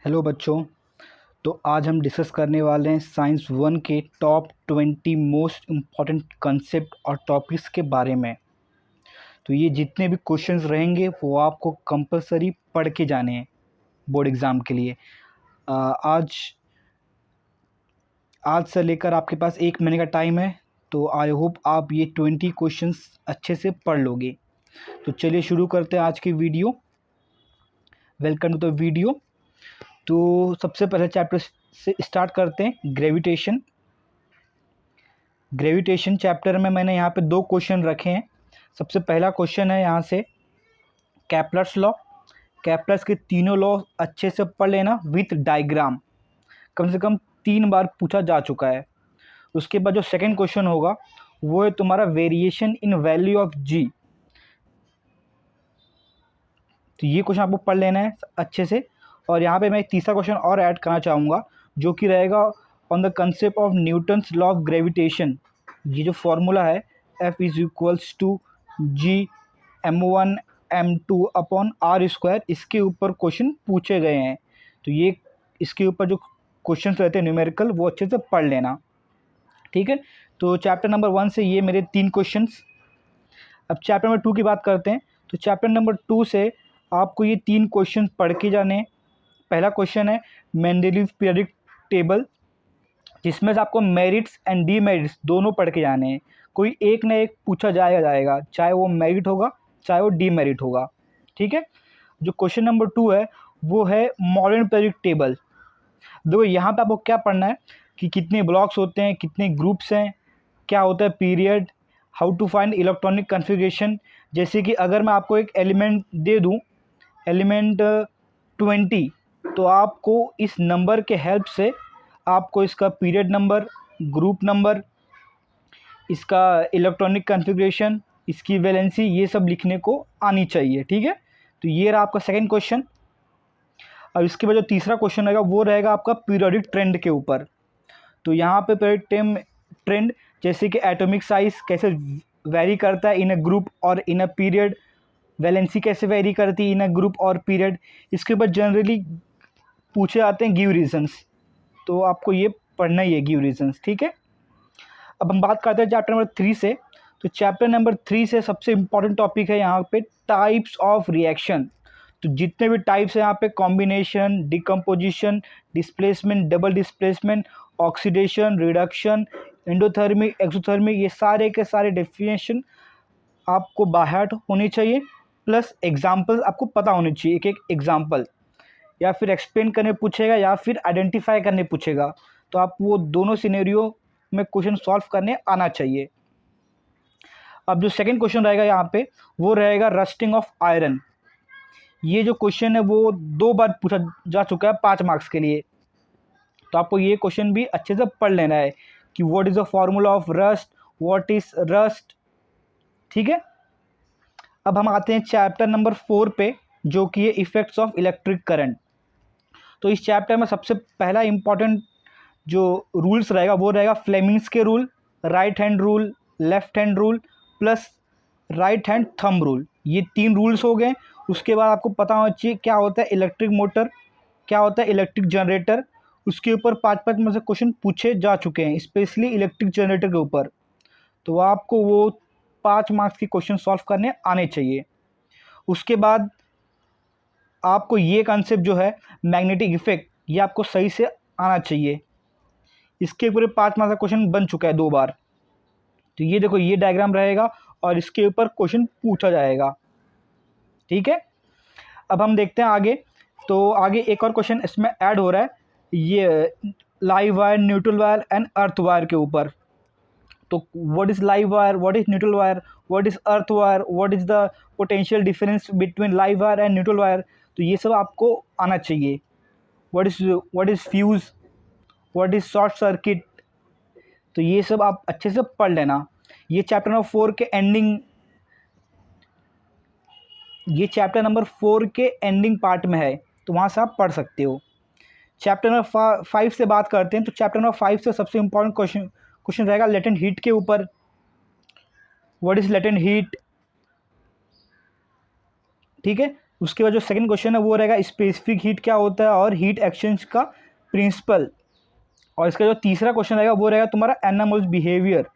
Hello बच्चों। तो आज हम डिस्कस करने वाले हैं साइंस 1 के टॉप 20 मोस्ट इम्पॉर्टेंट कंसेप्ट और टॉपिक्स के बारे में। तो ये जितने भी क्वेश्चंस रहेंगे वो आपको कंपलसरी पढ़ के जाने हैं बोर्ड एग्ज़ाम के लिए। आज से लेकर आपके पास 1 महीने का टाइम है, तो आई होप आप ये 20 क्वेश्चंस अच्छे से पढ़ लोगे। तो चलिए शुरू करते हैं आज की video. Welcome to the video. तो सबसे पहले चैप्टर से स्टार्ट करते हैं, ग्रेविटेशन चैप्टर में मैंने यहाँ पे 2 क्वेश्चन रखे हैं। सबसे पहला क्वेश्चन है यहाँ से केपलर्स लॉ। केपलर्स के तीनों लॉ अच्छे से पढ़ लेना विथ डायग्राम, कम से कम 3 बार पूछा जा चुका है। उसके बाद जो सेकंड क्वेश्चन होगा वो है तुम्हारा वेरिएशन इन वैल्यू ऑफ जी। तो ये क्वेश्चन आपको पढ़ लेना है अच्छे से। और यहाँ पे मैं एक तीसरा क्वेश्चन और ऐड करना चाहूँगा जो कि रहेगा on the concept of Newton's law of gravitation. ये जो फॉर्मूला है F = G m1m2/r², इसके ऊपर क्वेश्चन पूछे गए हैं। तो ये इसके ऊपर जो क्वेश्चन रहते हैं न्यूमेरिकल वो अच्छे से पढ़ लेना, ठीक है। तो चैप्टर नंबर 1 से ये मेरे 3 क्वेश्चंस। अब चैप्टर नंबर 2 की बात करते हैं। तो चैप्टर नंबर 2 से आपको ये 3 क्वेश्चन पढ़ के जाने हैं। पहला क्वेश्चन है मेंडलीव पीरियोडिक टेबल, जिसमें से आपको मेरिट्स एंड डीमेरिट्स दोनों पढ़ के जाने हैं। कोई एक ना एक पूछा जाएगा, चाहे वो मेरिट होगा चाहे वो डीमेरिट होगा, ठीक है। जो क्वेश्चन नंबर 2 है वो है मॉडर्न पीरियोडिक टेबल। देखो यहाँ पे आपको क्या पढ़ना है कि कितने ब्लॉक्स होते हैं, कितने ग्रुप्स हैं, क्या होता है period, how to find electronic configuration. जैसे कि अगर मैं आपको एक एलिमेंट दे दूँ, एलिमेंट 20, तो आपको इस नंबर के हेल्प से आपको इसका पीरियड नंबर, ग्रुप नंबर, इसका इलेक्ट्रॉनिक कन्फिग्रेशन, इसकी वैलेंसी, ये सब लिखने को आनी चाहिए, ठीक है। तो ये रहा आपका सेकंड क्वेश्चन। अब इसके बाद जो तीसरा क्वेश्चन रहेगा वो रहेगा आपका पीरियोडिक ट्रेंड के ऊपर। तो यहाँ पे पीरियोडिक ट्रेंड जैसे कि एटॉमिक साइज कैसे वेरी करता है इन अ ग्रुप और इन अ पीरियड, वैलेंसी कैसे वेरी करती है इन अ ग्रुप और पीरियड। इसके ऊपर जनरली पूछे जाते हैं गिव रीजंस, तो आपको ये पढ़ना ही है गिव रीजंस, ठीक है। अब हम बात करते हैं चैप्टर नंबर 3 से। तो चैप्टर नंबर 3 से सबसे इम्पॉर्टेंट टॉपिक है यहाँ पे टाइप्स ऑफ रिएक्शन। तो जितने भी टाइप्स हैं यहाँ पे combination, decomposition, displacement, double displacement, oxidation, reduction, endothermy, exothermy, ये सारे के सारे डेफिनेशन आपको बाहर होनी चाहिए, प्लस एग्जाम्पल्स आपको पता होने चाहिए, एक एक एग्जाम्पल, या फिर एक्सप्लेन करने पूछेगा या फिर आइडेंटिफाई करने पूछेगा, तो आप वो दोनों सिनेरियो में क्वेश्चन सॉल्व करने आना चाहिए। अब जो सेकंड क्वेश्चन रहेगा यहाँ पे वो रहेगा रस्टिंग ऑफ आयरन। ये जो क्वेश्चन है वो 2 बार पूछा जा चुका है 5 मार्क्स के लिए, तो आपको ये क्वेश्चन भी अच्छे से पढ़ लेना है कि what is the formula of rust, what is rust, ठीक है। अब हम आते हैं चैप्टर नंबर 4 पे, जो कि है इफेक्ट्स ऑफ इलेक्ट्रिक करंट। तो इस चैप्टर में सबसे पहला इम्पॉर्टेंट जो रूल्स रहेगा वो रहेगा फ्लेमिंग्स के rule, right hand rule, left hand rule, plus right hand thumb rule. ये 3 रूल्स हो गए। उसके बाद आपको पता होना चाहिए क्या होता है इलेक्ट्रिक मोटर, क्या होता है इलेक्ट्रिक जनरेटर। उसके ऊपर 5-5 में से क्वेश्चन पूछे जा चुके हैं, स्पेशली इलेक्ट्रिक जनरेटर के ऊपर। तो आपको वो 5 मार्क्स के क्वेश्चन सॉल्व करने आने चाहिए। उसके बाद आपको ये कॉन्सेप्ट जो है मैग्नेटिक इफेक्ट, ये आपको सही से आना चाहिए। इसके ऊपर 5 मार्क्स का क्वेश्चन बन चुका है 2 बार। तो ये देखो, ये डायग्राम रहेगा और इसके ऊपर क्वेश्चन पूछा जाएगा, ठीक है। अब हम देखते हैं आगे। तो आगे एक और क्वेश्चन इसमें ऐड हो रहा है, ये live wire, neutral wire and earth wire के ऊपर। तो what is live wire, what is neutral wire, what is earth wire, what is the potential difference between live wire and neutral wire, तो ये सब आपको आना चाहिए। What is fuse, what is short circuit, तो ये सब आप अच्छे से पढ़ लेना। ये चैप्टर नंबर 4 के एंडिंग, ये चैप्टर नंबर 4 के एंडिंग पार्ट में है, तो वहाँ से आप पढ़ सकते हो। चैप्टर नंबर 5 से बात करते हैं। तो चैप्टर नंबर 5 से सबसे इम्पोर्टेंट क्वेश्चन रहेगा लेटेंट हीट के ऊपर। व्हाट इज लेटेंट हीट, ठीक है। उसके बाद जो सेकंड क्वेश्चन है वो रहेगा स्पेसिफिक हीट क्या होता है और हीट एक्सचेंज का प्रिंसिपल। और इसका जो तीसरा क्वेश्चन रहेगा वो रहेगा तुम्हारा एनामोल्स behaviour,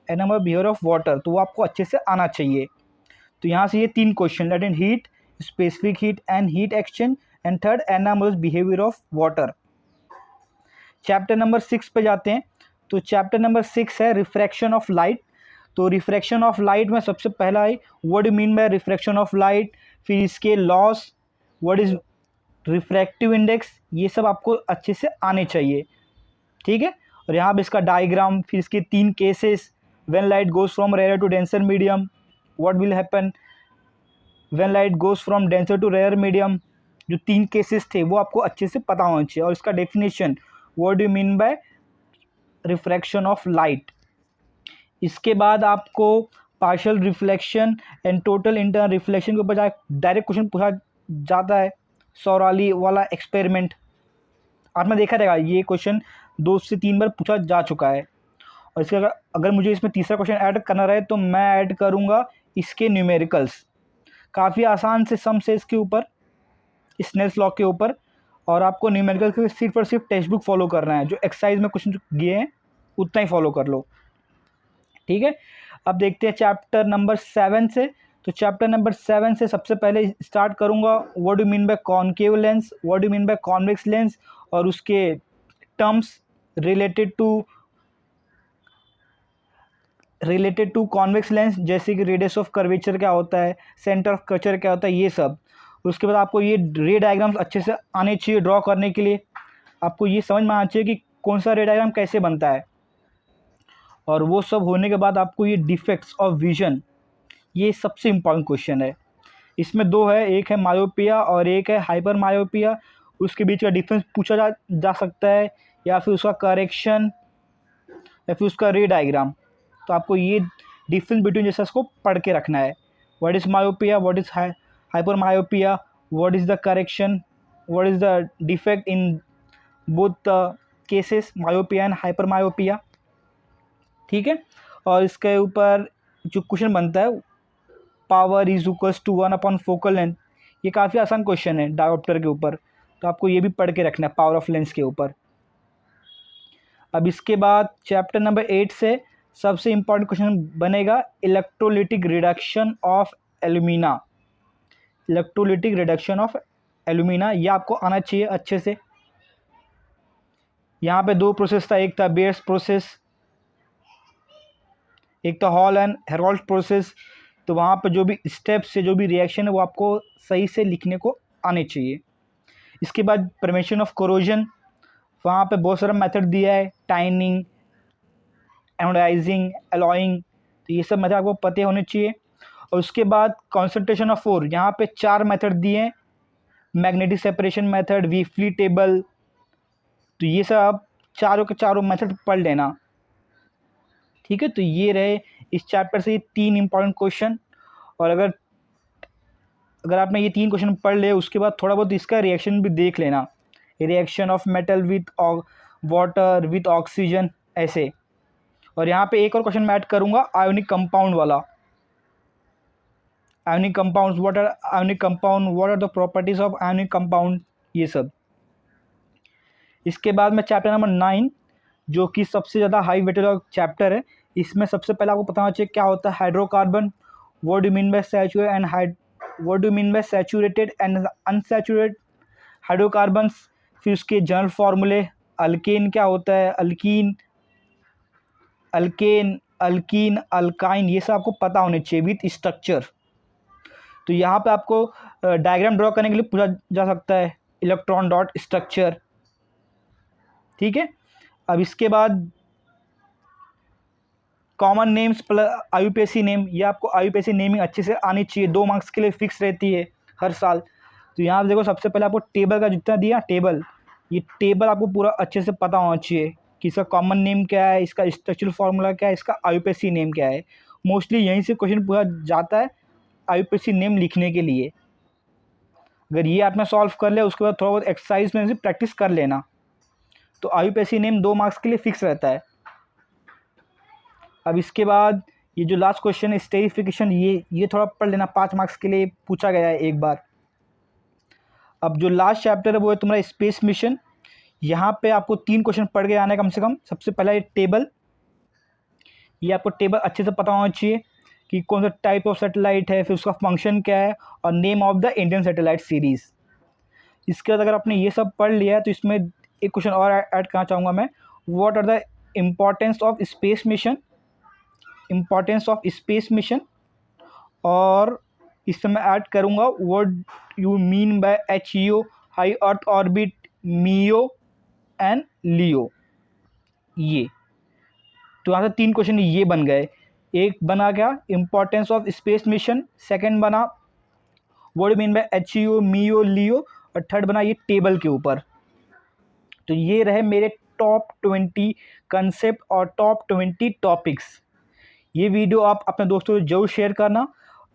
Anamol behaviour of water, तो वो आपको अच्छे से आना चाहिए। तो यहाँ से ये 3 question, latent heat, specific heat and heat exchange, and third anomalous behaviour of water. Chapter number 6 पे जाते हैं। तो चैप्टर नंबर 6 है रिफ्रैक्शन ऑफ लाइट। तो रिफ्रैक्शन ऑफ लाइट में सबसे पहला है what do mean by refraction of light, फिर इसके laws, what is refractive index, ये सब आपको अच्छे से आने चाहिए, ठीक है। और यहाँ पे इसका डायग्राम, फिर इसके 3 cases, when light goes from rare to denser medium, what will happen when light goes from denser to rare medium, जो 3 केसेस थे वो आपको अच्छे से पता होना चाहिए। और इसका definition, what do mean by refraction of light. इसके बाद आपको partial reflection and total internal reflection के ऊपर डायरेक्ट क्वेश्चन पूछा जाता है, सौराली वाला एक्सपेरिमेंट। आपने देखा रहेगा ये क्वेश्चन 2 से 3 बार पूछा जा चुका है। और इसके अगर मुझे इसमें तीसरा क्वेश्चन ऐड करना रहे तो मैं ऐड करूँगा इसके न्यूमेरिकल्स। काफ़ी आसान से सम से इसके ऊपर, स्नेल्स लॉ के ऊपर, और आपको न्यूमेरिकल के सिर्फ और सिर्फ टेक्स्ट बुक फॉलो करना है, जो एक्सरसाइज में क्वेश्चन दिए हैं उतना ही फॉलो कर लो, ठीक है। अब देखते हैं चैप्टर नंबर 7 से। तो चैप्टर नंबर 7 से सबसे पहले स्टार्ट करूंगा what do mean by concave lens, what do mean by convex lens, और उसके terms related to convex lens, जैसे कि रेडियस ऑफ कर्वेचर क्या होता है, सेंटर ऑफ कर्वेचर क्या होता है, ये सब। उसके बाद आपको ये रे डायग्राम्स अच्छे से आने चाहिए ड्रॉ करने के लिए। आपको ये समझ में आना चाहिए कि कौन सा रे डायग्राम कैसे बनता है। और वो सब होने के बाद आपको ये डिफेक्ट्स ऑफ विजन, ये सबसे इम्पॉर्टेंट क्वेश्चन है। इसमें 2 है, एक है मायोपिया और एक है हाइपर मायोपिया। उसके बीच का डिफरेंस पूछा जा सकता है, या फिर उसका करेक्शन, या फिर उसका रे डायग्राम। तो आपको ये डिफरेंस बिटवीन जैसा इसको पढ़ के रखना है। What is myopia, what is hyper myopia, what is the correction, what is the defect in both the cases, myopia and hyper myopia, ठीक है। और इसके ऊपर जो क्वेश्चन बनता है, power is equals to 1 upon focal length, ये काफ़ी आसान क्वेश्चन है डायोप्टर के ऊपर, तो आपको ये भी पढ़ के रखना है पावर ऑफ लेंस के ऊपर। अब इसके बाद चैप्टर नंबर 8 से सबसे इम्पॉर्टेंट क्वेश्चन बनेगा electrolytic reduction of alumina. Electrolytic reduction of alumina, ये आपको आना चाहिए अच्छे से। यहाँ पे 2 प्रोसेस था, एक था बेयर्स प्रोसेस, एक था हॉल एंड हेरोल्ड प्रोसेस। तो वहाँ पे जो भी स्टेप्स से जो भी रिएक्शन है वो आपको सही से लिखने को आने चाहिए। इसके बाद प्रिवेंशन ऑफ कोरोजन, वहाँ पे बहुत सारा मेथड दिया है, टाइनिंग, एनोडाइजिंग, एलॉइंग, तो ये सब मेथड आपको पते होने चाहिए। और उसके बाद कॉन्सेंट्रेशन ऑफ फोर्स, यहाँ पे 4 मेथड दिए हैं, मैग्नेटिक सेपरेशन मेथड, वीफली टेबल, तो ये सब आप चारों के चारों मेथड पढ़ लेना, ठीक है। तो ये रहे इस चैप्टर से ये 3 इंपॉर्टेंट क्वेश्चन। और अगर आपने ये 3 क्वेश्चन पढ़ ले, उसके बाद थोड़ा बहुत इसका रिएक्शन भी देख लेना, reaction of metal with water with oxygen, ऐसे। और यहाँ पे एक और क्वेश्चन मैं ऐड करूँगा आयोनिक कंपाउंड वाला, ionic compounds, what are ionic compound, what are the properties of ionic compound, ये सब। इसके बाद में चैप्टर नंबर 9, जो कि सबसे ज़्यादा हाई वेटेज चैप्टर है, इसमें सबसे पहले आपको पता होना चाहिए क्या होता है hydrocarbon, what do mean bye saturated and what do mean bye saturated and unsaturated hydrocarbons. फिर उसके जनरल फार्मूले, अल्केन क्या होता है, अल्कीन, अल्काइन, ये सब आपको पता होने चाहिए विथ स्ट्रक्चर। तो यहाँ पे आपको डायग्राम ड्रॉ करने के लिए पूछा जा सकता है इलेक्ट्रॉन डॉट स्ट्रक्चर, ठीक है। अब इसके बाद common names plus IUPAC name, ये आपको आईयूपीएसी नेमिंग अच्छे से आनी चाहिए, 2 मार्क्स के लिए फिक्स रहती है हर साल। तो यहाँ पे देखो सबसे पहले आपको टेबल का जितना दिया टेबल, ये टेबल आपको पूरा अच्छे से पता होना चाहिए कि इसका कॉमन नेम क्या है, इसका स्ट्रक्चरल फार्मूला क्या है, इसका आईयूपीएसी नेम क्या है। मोस्टली यहीं से क्वेश्चन पूछा जाता है आईयूपीएसी नेम लिखने के लिए। अगर ये आपने सॉल्व कर लिया, उसके बाद थोड़ा बहुत एक्सरसाइज में से प्रैक्टिस कर लेना, तो आईयूपीएसी नेम 2 मार्क्स के लिए फिक्स रहता है। अब इसके बाद ये जो लास्ट क्वेश्चन है स्टेरिफिकेशन, ये थोड़ा पढ़ लेना, 5 मार्क्स के लिए पूछा गया है एक बार। अब जो लास्ट चैप्टर है वो है तुम्हारा स्पेस मिशन। यहाँ पे आपको 3 क्वेश्चन पढ़ के आना है कम से कम। सबसे पहला ये टेबल, ये आपको टेबल अच्छे से पता होना चाहिए कि कौन सा टाइप ऑफ सैटेलाइट है, फिर उसका फंक्शन क्या है, और name of the Indian satellite series. इसके बाद अगर आपने ये सब पढ़ लिया है तो इसमें एक क्वेश्चन और ऐड करना चाहूँगा मैं, what are the importance of space mission, importance of space mission. और इससे मैं ऐड करूँगा what you mean by HEO, high earth orbit, MEO and LEO. ये तो यहाँ से 3 क्वेश्चन ये बन गए। एक बना क्या, importance of space mission, second बना व्हाट मीन बाय HEO, मीओ, लियो, और थर्ड बना ये टेबल के ऊपर। तो ये रहे मेरे टॉप 20 कंसेप्ट और टॉप 20 टॉपिक्स। ये वीडियो आप अपने दोस्तों को जरूर शेयर करना,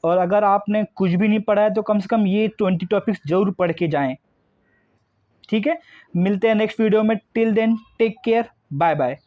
और अगर आपने कुछ भी नहीं पढ़ा है तो कम से कम ये 20 टॉपिक्स जरूर पढ़ के जाएं। ठीक है, मिलते हैं नेक्स्ट वीडियो में। Till then take care, bye bye.